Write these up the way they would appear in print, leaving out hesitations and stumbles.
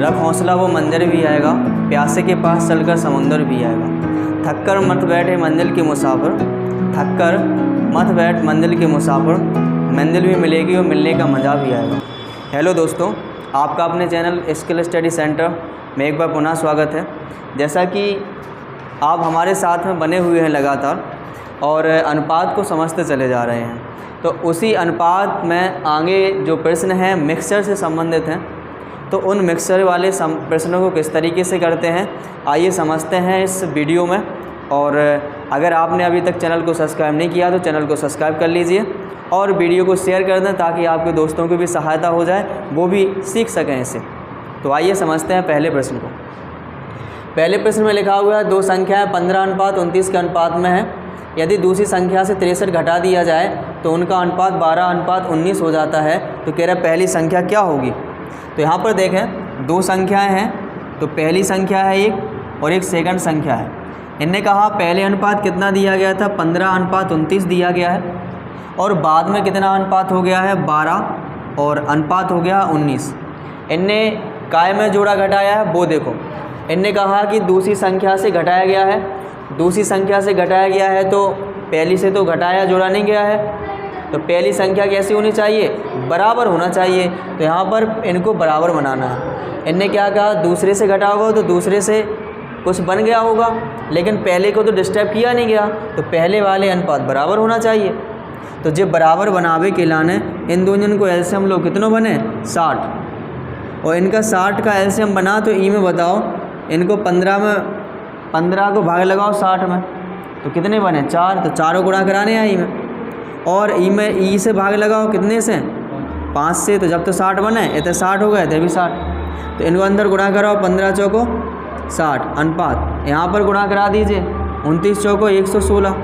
रख हौसला वो मंदिर भी आएगा, प्यासे के पास चलकर समुंदर भी आएगा। थक कर मत बैठे मंजिल के मुसाफिर, थक कर मत बैठ मंजिल के मुसाफिर, मंजिल भी मिलेगी और मिलने का मज़ा भी आएगा। हेलो दोस्तों, आपका अपने चैनल स्किल स्टडी सेंटर में एक बार पुनः स्वागत है। जैसा कि आप हमारे साथ में बने हुए हैं लगातार और अनुपात को समझते चले जा रहे हैं, तो उसी अनुपात में आगे जो प्रश्न हैं मिक्सचर से संबंधित हैं, तो उन मिक्सचर वाले प्रश्नों को किस तरीके से करते हैं आइए समझते हैं इस वीडियो में। और अगर आपने अभी तक चैनल को सब्सक्राइब नहीं किया तो चैनल को सब्सक्राइब कर लीजिए और वीडियो को शेयर कर दें ताकि आपके दोस्तों को भी सहायता हो जाए, वो भी सीख सकें इससे। तो आइए समझते हैं पहले प्रश्न को। पहले प्रश्न में लिखा हुआ है दो संख्याएँ 15:29 के अनुपात में है। यदि दूसरी संख्या से 63 घटा दिया जाए तो उनका अनुपात 12:19 हो जाता है। तो कह रहा है पहली संख्या क्या होगी। तो यहाँ पर देखें दो संख्याएं हैं, तो पहली संख्या है एक और एक सेकंड संख्या है। इनने कहा पहले अनुपात कितना दिया गया था 15:29 दिया गया है और बाद में कितना अनुपात हो गया है 12 और अनुपात हो गया 19। इनने काय में जोड़ा घटाया है वो देखो। इनने कहा कि दूसरी संख्या से घटाया गया है, दूसरी संख्या से घटाया गया है तो पहली से तो घटाया जोड़ा नहीं गया है, तो पहली संख्या कैसी होनी चाहिए बराबर होना चाहिए। तो यहाँ पर इनको बराबर बनाना है। इनने क्या कहा दूसरे से घटा होगा तो दूसरे से कुछ बन गया होगा, लेकिन पहले को तो डिस्टर्ब किया नहीं गया, तो पहले वाले अनुपात बराबर होना चाहिए। तो जब बराबर बनावे के लाने इन दोनों को एलसीएम लो कितनों बने 60, और इनका 60 का एलसीएम बना तो ई में बताओ इनको 15 को भाग लगाओ 60 में तो कितने बने 4, तो चारों गुणा कराने हैं ई में, और ई में ई से भाग लगाओ कितने से 5 से, तो जब तो 60 बने इतने 60 हो गए थे भी 60। तो इनको अंदर गुणा कराओ 15 चौको 60 अनुपात यहाँ पर गुणा करा दीजिए 29 चौको 116।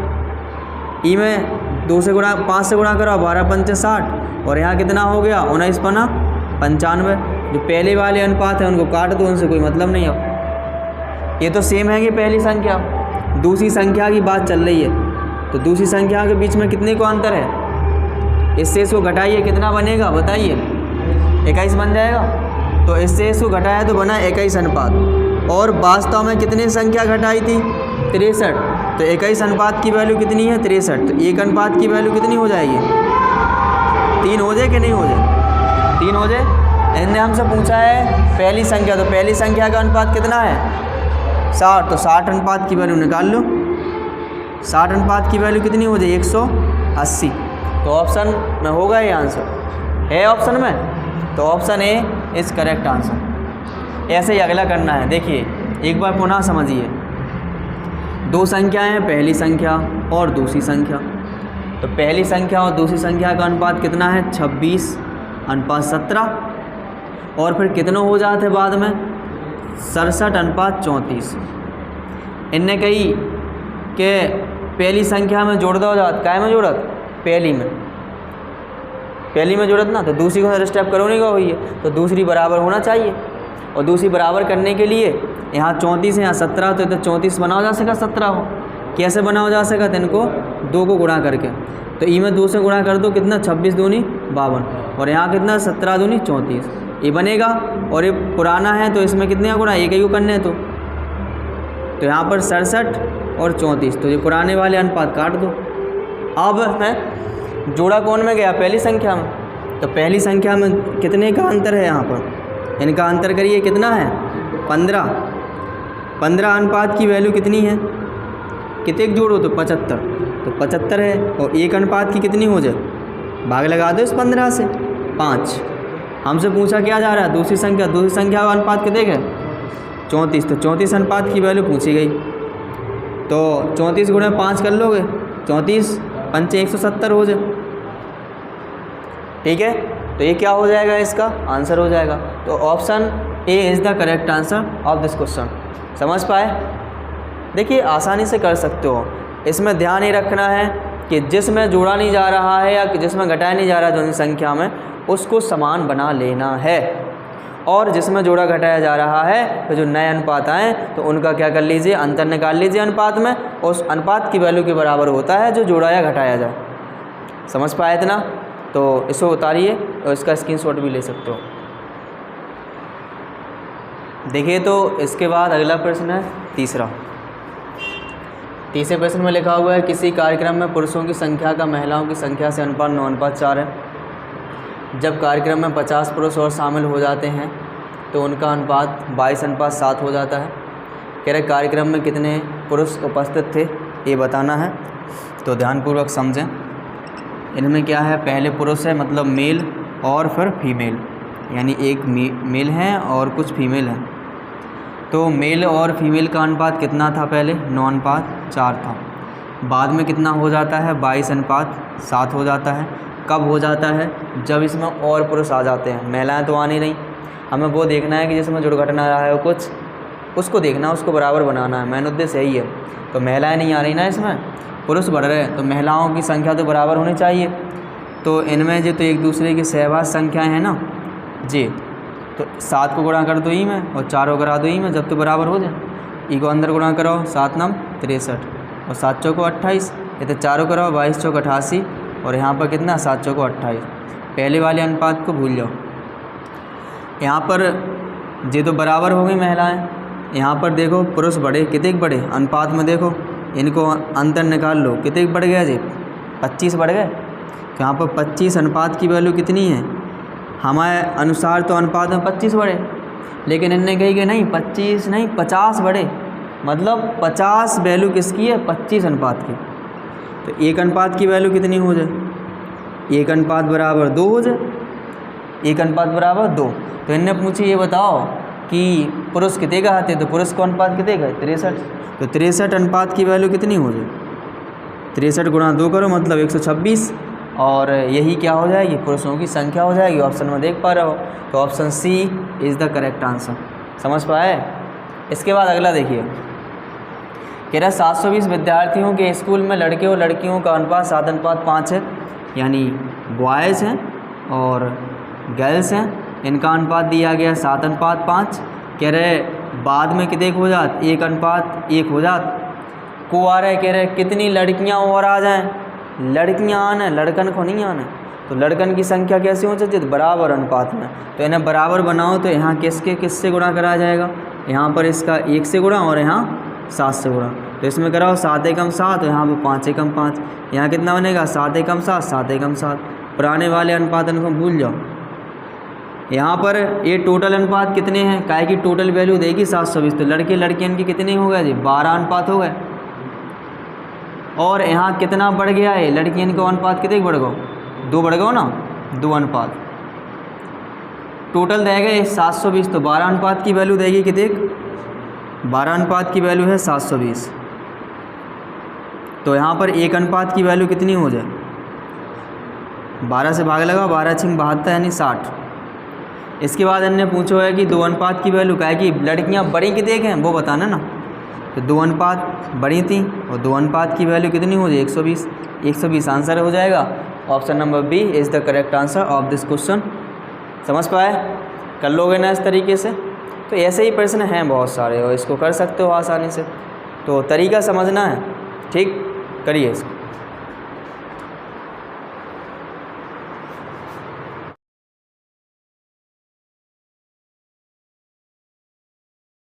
ई में 2 से गुणा 5 से गुणा कराओ 12 पंचे 60 और यहाँ कितना हो गया 19 पना 95। जो पहले वाले अनुपात है उनको काट दो, उनसे कोई मतलब नहीं हो। ये तो सेम है कि पहली संख्या, दूसरी संख्या की बात चल रही है। तो दूसरी संख्या के बीच में कितने को अंतर है, इससे इसको घटाइए कितना बनेगा बताइए 21 बन जाएगा। तो इससे इसको घटाया तो बना 21 अनुपात, और वास्तव में कितनी संख्या घटाई थी 63, तो 21 अनुपात की वैल्यू कितनी है 63, तो एक अनुपात की वैल्यू कितनी हो जाएगी 3 हो जाए कि नहीं हो जाए 3 हो जाए। इनने हमसे पूछा है पहली संख्या, तो पहली संख्या का अनुपात कितना है 60, तो 60 अनुपात की वैल्यू निकाल लो। 60 अनुपात की वैल्यू कितनी हो जाए 180। तो ऑप्शन में होगा ये आंसर है ऑप्शन में, तो option A is correct answer. ऐसे ही अगला करना है। देखिए एक बार पुनः समझिए, दो संख्याएं हैं पहली संख्या और दूसरी संख्या। तो पहली संख्या और दूसरी संख्या का अनुपात कितना है 26:17, और फिर कितनों हो जाते बाद में 67:34। इनने कही कि पहली संख्या में जोड़ दो जात, काय में जोड़त पहली में जोड़त ना, तो दूसरी को स्टेप करो नहीं हुई है, तो दूसरी बराबर होना चाहिए। और दूसरी बराबर करने के लिए यहाँ 34 है यहाँ 17, तो 34 बनाओ जा सका 17 हो। कैसे बनाओ जा सका, तो इनको 2 को गुणा करके, तो ई में 2 से गुणा कर दो कितना 26 दूनी 52, और यहाँ कितना 17 दूनी 34 ये बनेगा। और ये पुराना है तो इसमें कितने गुणा एक ही को करने हैं, तो यहाँ पर 67 और 34, तो ये पुराने वाले अनुपात काट दो। अब है जोड़ा कौन में गया पहली संख्या में, तो पहली संख्या में कितने का अंतर है यहाँ पर, इनका अंतर करिए कितना है 15 अनुपात की वैल्यू कितनी है, कितने जोड़ो तो 75, तो 75 है, और एक अनुपात की कितनी हो जाए भाग लगा दो इस 15 से 5। हमसे पूछा क्या जा रहा है दूसरी संख्या का अनुपात कितने है 34, तो 34 अनुपात की वैल्यू पूछी गई, तो 34 गुणे 5 कर लोगे 34 पंचे 170 हो जाए, ठीक है। तो ये क्या हो जाएगा इसका आंसर हो जाएगा। तो option A is the correct answer of this question. समझ पाए। देखिए आसानी से कर सकते हो, इसमें ध्यान ये रखना है कि जिसमें जोड़ा नहीं जा रहा है या जिसमें घटाया नहीं जा रहा है जो संख्या में, उसको समान बना लेना है, और जिसमें जोड़ा घटाया जा रहा है तो जो नए अनुपात आए तो उनका क्या कर लीजिए अंतर निकाल लीजिए अनुपात में, उस अनुपात की वैल्यू के बराबर होता है जो जोड़ा या घटाया जाए। समझ पाए इतना। तो इसको उतारिए और इसका स्क्रीनशॉट भी ले सकते हो। देखिए तो इसके बाद अगला प्रश्न है तीसरे प्रश्न में लिखा हुआ है किसी कार्यक्रम में पुरुषों की संख्या का महिलाओं की संख्या से अनुपात 9:4 है। जब कार्यक्रम में 50 पुरुष और शामिल हो जाते हैं तो उनका अनुपात 22:7 हो जाता है। कह रहे कार्यक्रम में कितने पुरुष उपस्थित थे ये बताना है, तो ध्यानपूर्वक समझें। इनमें क्या है, पहले पुरुष है मतलब मेल और फिर फीमेल, यानी एक मेल है और कुछ फीमेल हैं। तो मेल और फीमेल का अनुपात कितना था, पहले 9:4 था। बाद में कितना हो जाता है, 22:7 हो जाता है। कब हो जाता है, जब इसमें और पुरुष आ जाते हैं, महिलाएं तो आनी नहीं। हमें वो देखना है कि जिसमें दुर्घटना रहा है कुछ, उसको देखना, उसको बराबर बनाना है, मेन उद्देश्य यही है। तो महिलाएं नहीं आ रही ना, इसमें पुरुष बढ़ रहे हैं, तो महिलाओं की संख्या तो बराबर होनी चाहिए। तो इनमें जो तो एक दूसरे की सहवास संख्याएँ हैं ना जी, तो 7 को गुणा कर दो ई में और 4 को करा दो ई में, जब तो बराबर हो जाए। ई को अंदर गुणा करो, 7 9 63 और 7 चौको 28, ये तो 4 को कराओ, 22 चौक 88 और यहाँ पर कितना 7 चौको 28। पहले वाले अनुपात को भूल जाओ। यहाँ पर ये तो बराबर हो गई महिलाएँ। यहाँ पर देखो पुरुष बढ़े, कितने बढ़े अनुपात में, देखो इनको अंतर निकाल लो, कितने बढ़ गया जी, 25 बढ़ गए। तो यहाँ पर 25 अनुपात की वैल्यू कितनी है, हमारे अनुसार तो अनुपात में 25 बढ़े, लेकिन इनने कही कि नहीं 25 नहीं 50 बढ़े, मतलब 50 वैल्यू किसकी है, 25 अनुपात की। तो एक अनुपात की वैल्यू कितनी हो जाए, एक अनुपात बराबर 2 हो जाए, एक अनुपात बराबर 2। तो इनने पूछे ये बताओ कि पुरुष कितने का आते, तो पुरुष को अनुपात कितने का, 63। तो 63 अनुपात की वैल्यू कितनी हो जाए, 63 गुणा 2 करो मतलब 126, और यही क्या हो जाएगी, पुरुषों की संख्या हो जाएगी। ऑप्शन में देख पा रहे हो, तो option C is the correct answer. समझ पाए। इसके बाद अगला देखिए, कह रहा 720 विद्यार्थियों के स्कूल में लड़के और लड़कियों का अनुपात 7:5 है, यानी बॉयज़ हैं और गर्ल्स हैं, इनका अनुपात दिया गया 7:5। कह रहे बाद में कितने हो जात, 1:1 हो जात। को आ रहा है, कह रहे कितनी लड़कियां और आ जाएं, लड़कियां आना, लड़कन को नहीं आना। तो लड़कन की संख्या कैसे हो जाती है, बराबर अनुपात में। तो इन्हें बराबर बनाओ, तो यहाँ किससे गुणा कराया जाएगा, यहाँ पर इसका 1 से गुणा और यहाँ 7 से गुणा। तो इसमें कराओ 7 एकम 7 और यहाँ पर 5 एकम 5, यहाँ कितना बनेगा 7 एकम 7 7 एकम 7। पुराने वाले अनुपात इनको भूल जाओ। यहाँ पर ये टोटल अनुपात कितने हैं, काय की टोटल वैल्यू देगी 720। तो लड़के लड़कियन की कितने हो गए जी, 12 अनुपात हो गए। और यहाँ कितना बढ़ गया है, लड़कियन का अनुपात कितने बढ़ गो, 2 बढ़ गो ना, 2 अनुपात। टोटल देगा 720, तो 12 अनुपात की वैल्यू देगी कितने, 12 अनुपात की वैल्यू है 720। तो यहाँ पर 1 अनुपात की वैल्यू कितनी हो जाए, 12 से भाग लगा, 12 छिंग 72 यानी 60। इसके बाद इनने पूछो है कि 2 अनुपात की वैल्यू क्या है, कि लड़कियाँ बड़ी कितने हैं वो बताना ना। तो 2 अनुपात बड़ी थी और 2 अनुपात की वैल्यू कितनी हो जाए 120। 120 आंसर हो जाएगा। Option number B is the correct answer of this question. समझ पाए, कर लोगे ना इस तरीके से। तो ऐसे ही प्रश्न हैं बहुत सारे और इसको कर सकते हो आसानी से, तो तरीका समझना है, ठीक, करिए इसको।